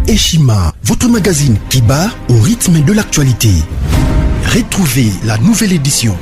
Eshima, votre magazine qui bat au rythme de l'actualité. Retrouvez la nouvelle édition.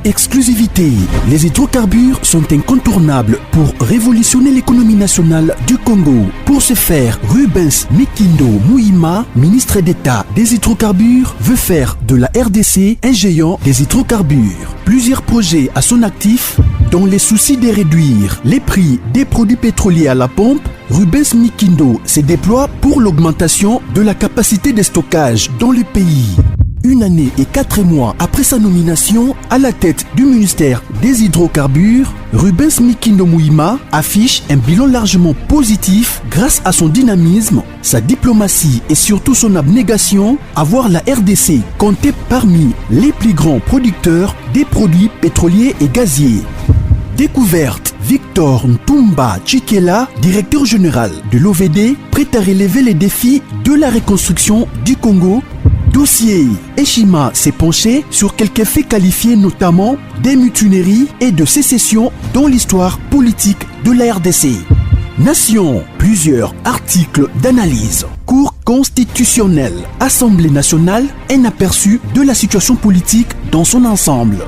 Exclusivité, les hydrocarbures sont incontournables pour révolutionner l'économie nationale du Congo. Pour ce faire, Rubens Mikindo Mouima, ministre d'État des hydrocarbures, veut faire de la RDC un géant des hydrocarbures. Plusieurs projets à son actif, dans les soucis de réduire les prix des produits pétroliers à la pompe. Rubens Mikindo se déploie pour l'augmentation de la capacité de stockage dans le pays. Une année et 4 mois après sa nomination à la tête du ministère des hydrocarbures, Rubens Mikindo Mouima affiche un bilan largement positif grâce à son dynamisme, sa diplomatie et surtout son abnégation à voir la RDC compter parmi les plus grands producteurs des produits pétroliers et gaziers. Découverte, Victor Ntumba Chikela, directeur général de l'OVD, prêt à relever les défis de la reconstruction du Congo. Dossier, Eshima s'est penché sur quelques faits qualifiés notamment des mutineries et de sécession dans l'histoire politique de la RDC. Nation, plusieurs articles d'analyse. Cour constitutionnelle, Assemblée nationale, un aperçu de la situation politique dans son ensemble.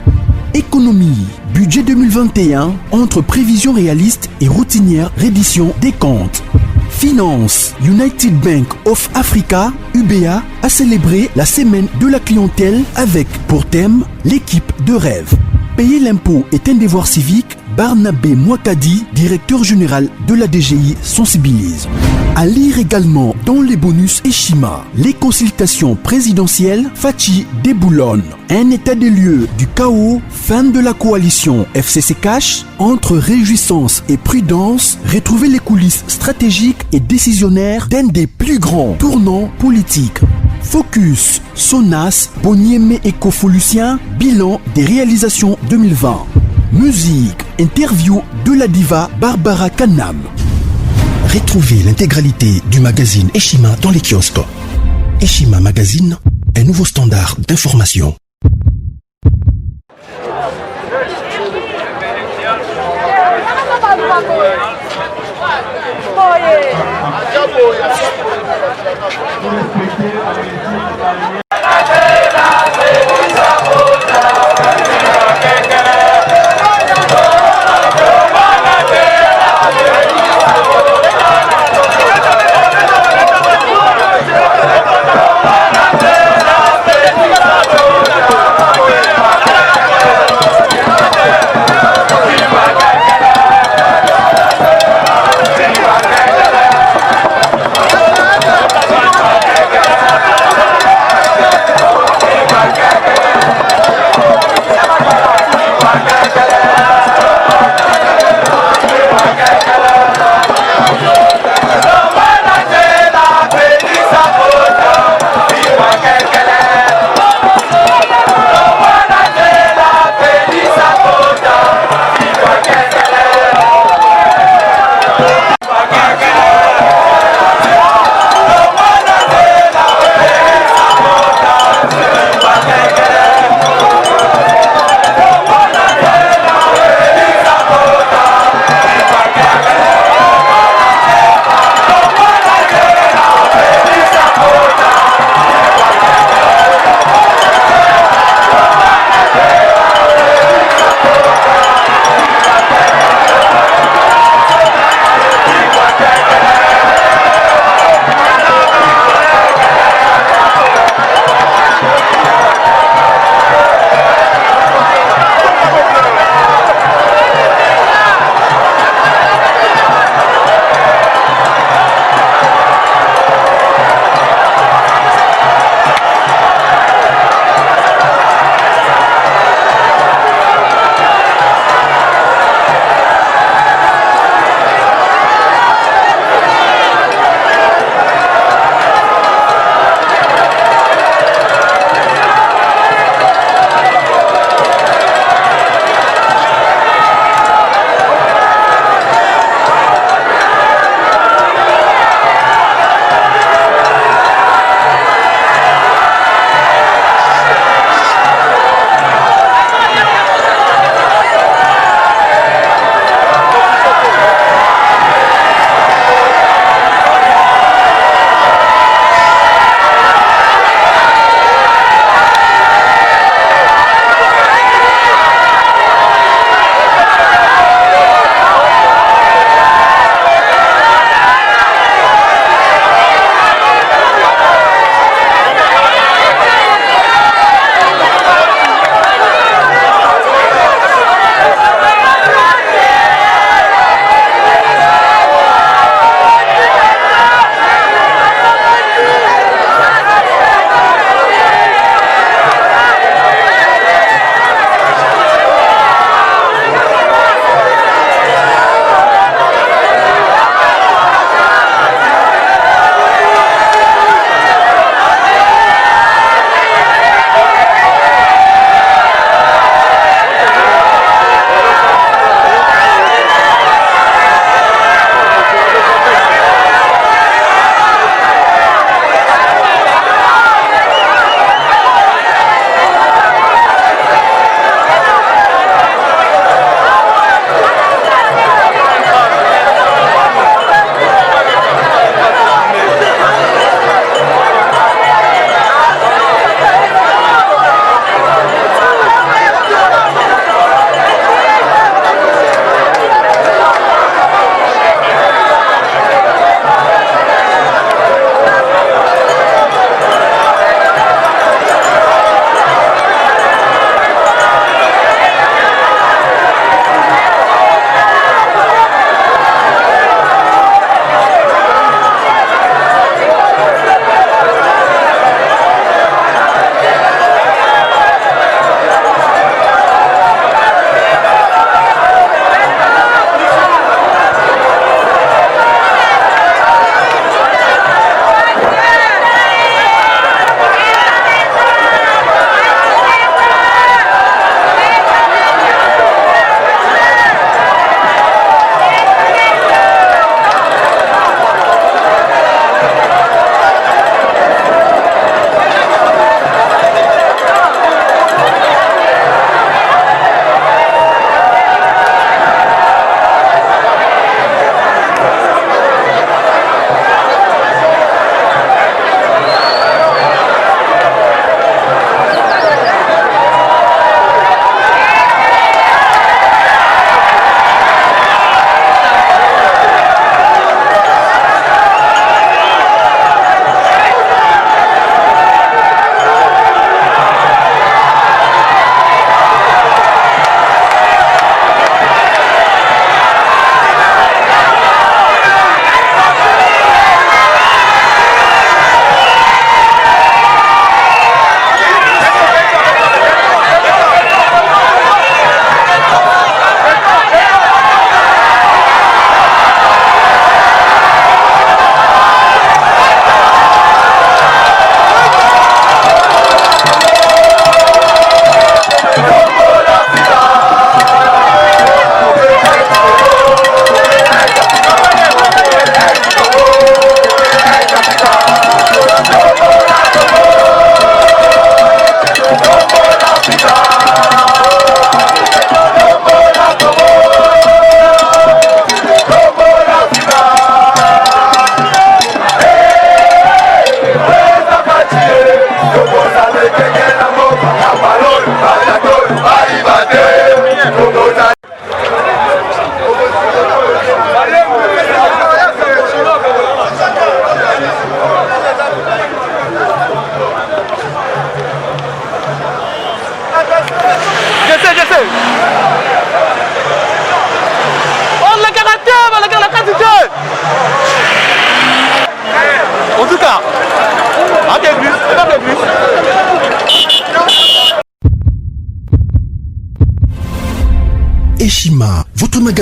Économie, budget 2021, entre prévisions réalistes et routinières reddition des comptes. Finance, United Bank of Africa, UBA, a célébré la semaine de la clientèle avec pour thème l'équipe de rêve. Payer l'impôt est un devoir civique. Barnabé Mouakadi, directeur général de la DGI, sensibilise. À lire également dans les bonus Eshima, les consultations présidentielles, Fachi déboulonne. Un état des lieux du chaos, fin de la coalition FCC Cash, entre réjouissance et prudence, retrouver les coulisses stratégiques et décisionnaires d'un des plus grands tournants politiques. Focus, Sonas, Boniemé et Kofolusien, bilan des réalisations 2020. Musique, interview de la diva Barbara Kanam. Retrouvez l'intégralité du magazine Eshima dans les kiosques. Eshima Magazine, un nouveau standard d'information.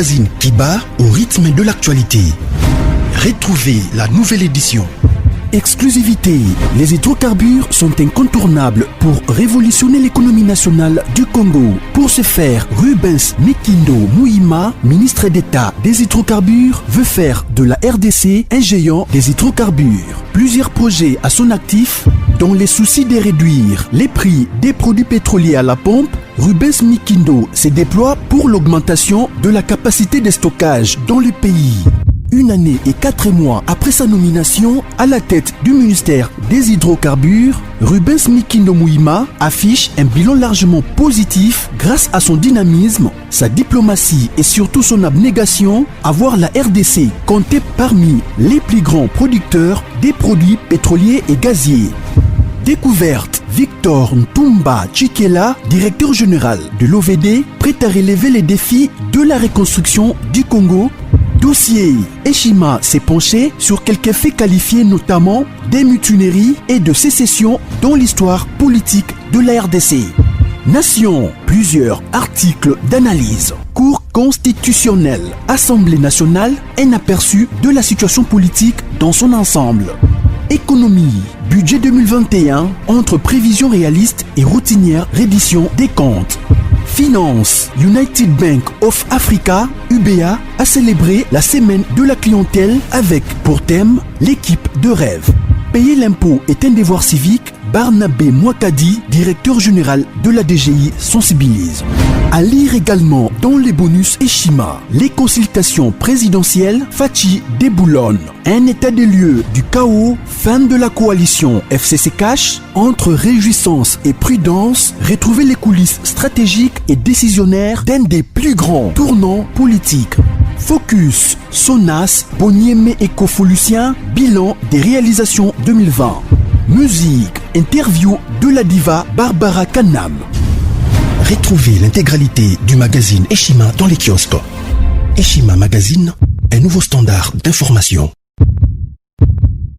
magazine qui bat au rythme de l'actualité. Retrouvez la nouvelle édition. Exclusivité, les hydrocarbures sont incontournables pour révolutionner l'économie nationale du Congo. Pour ce faire, Rubens Mikindo Mouima, ministre d'État des hydrocarbures, veut faire de la RDC un géant des hydrocarbures. Plusieurs projets à son actif, dans les soucis de réduire les prix des produits pétroliers à la pompe, Rubens Mikindo se déploie pour l'augmentation de la capacité de stockage dans le pays. Une année et 4 mois après sa nomination à la tête du ministère des hydrocarbures, Rubens Mikindo Mouima affiche un bilan largement positif grâce à son dynamisme, sa diplomatie et surtout son abnégation à voir la RDC compter parmi les plus grands producteurs des produits pétroliers et gaziers. Découverte, Victor Ntumba Chikela, directeur général de l'OVD, prêt à relever les défis de la reconstruction du Congo. Dossier, Eshima s'est penché sur quelques faits qualifiés notamment des mutineries et de sécession dans l'histoire politique de la RDC. Nation, plusieurs articles d'analyse. Cour constitutionnelle, Assemblée nationale, un aperçu de la situation politique dans son ensemble. Économie, budget 2021, entre prévisions réalistes et routinières reddition des comptes. Finance, United Bank of Africa, UBA, a célébré la semaine de la clientèle avec pour thème l'équipe de rêve. Payer l'impôt est un devoir civique. Barnabé Mwakadi, directeur général de la DGI, sensibilise. À lire également dans les bonus Eshima, les consultations présidentielles Fachi Déboulonne, un état des lieux du chaos, fin de la coalition FCC Cash, entre réjouissance et prudence, retrouver les coulisses stratégiques et décisionnaires d'un des plus grands tournants politiques. Focus, Sonas, Boniemé et Kofolusien, bilan des réalisations 2020. Musique, interview de la diva Barbara Kanam. Retrouvez l'intégralité du magazine Eshima dans les kiosques. Eshima Magazine, un nouveau standard d'information.